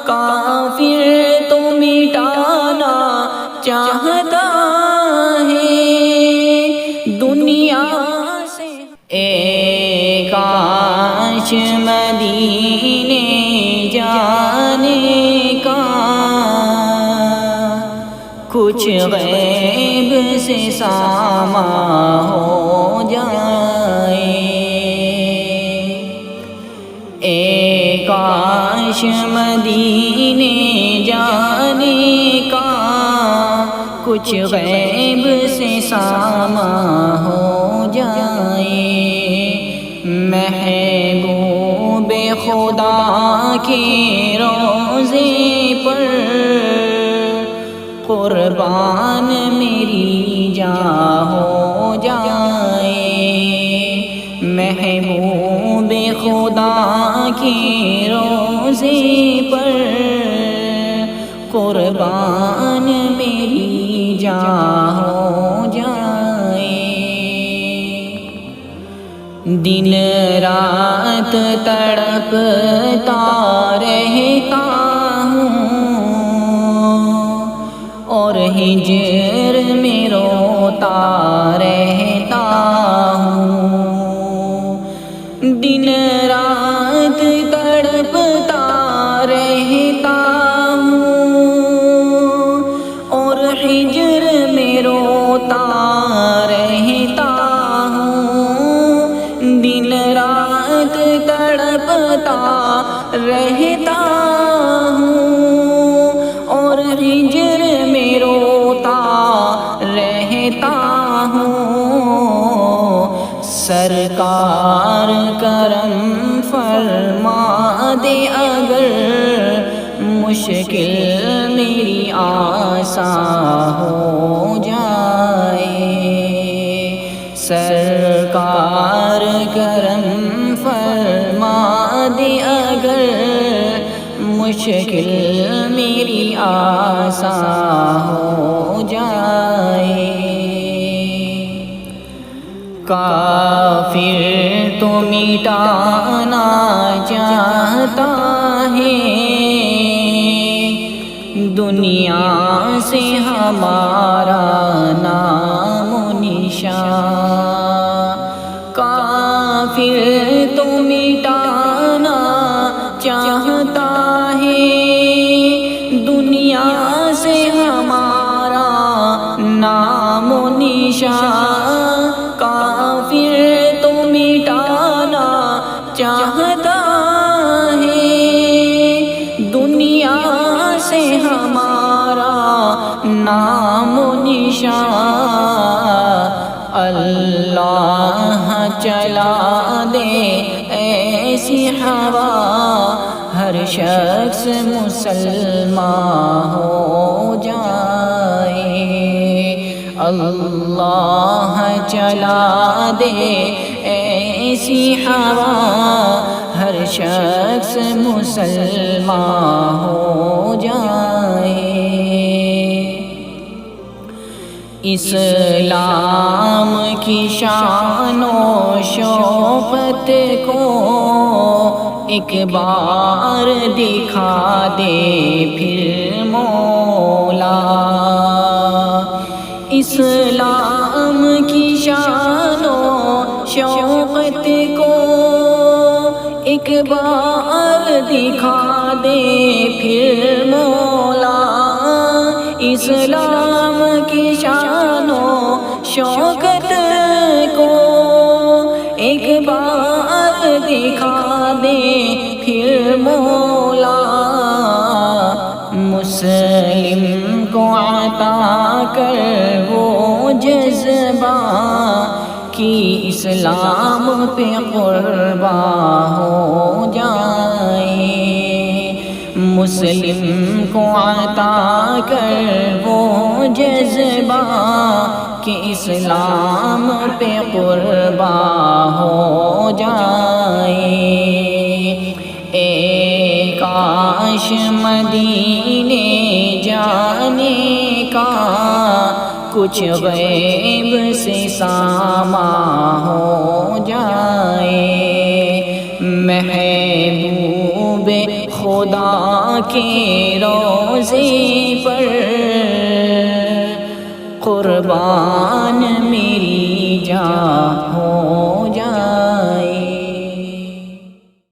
کافر تو مٹانا چاہتا ہے دنیا سے۔ اے کاش مدینے جانے کا کچھ غیب سے ساماں ہو جائے، اے کاش مدینے جانے کا کچھ غیب سے ساماں ہو جائے، محبوب خدا کے روضے پر قربان میری جان ہو جائے، محبوب خدا کے روضے پر قربان میری جان ہو جائے۔ دن رات تڑپتا رہتا ہوں اور ہجر میں روتا رہتا ہوں، دن رات تڑپتا رہتا ہوں اور ہجر میں روتا رہتا ہوں، دن رات تڑپتا رہتا ہوں اور ہجر میں روتا رہتا ہوں، سرکار کرم فرما دے اگر مشکل میری آسان ہو جائے، سرکار کرم فرما دے اگر مشکل میری آسان ہو جائے۔ کافر تو مٹانا چاہتا ہے دنیا سے ہمارا نام و نشان، کافر تو مٹانا چاہتا ہے دنیا سے ہمارا نام و نشان، کافر تو مٹانا چاہتا ہے دنیا سے ہمارا نام و نشان، اللہ چلا دے ایسی ہوا ہر شخص مسلمان ہو جائے، اللہ چلا دے ایسی ہوا ہر شخص مسلمان ہو جائے، اسلام کی شان و شوقت کو ایک بار دکھا دے پھر مولا، اسلام کی شان و شوقت کو ایک بار دکھا دے پھر مولا، اسلام کی شان و شوقت کو ایک بار دکھا دے پھر مولا، مسلم کو عطا کر وہ جذبہ کہ اسلام پہ قربان ہو جائے، مسلم کو عطا کر وہ جذبہ کہ اسلام پہ قربان ہو جائے، اے کاش مدینے جانے کا کچھ غیب سے ساماں ہو جائے، محبوب خدا کے روضے پر قربان میری جان ہو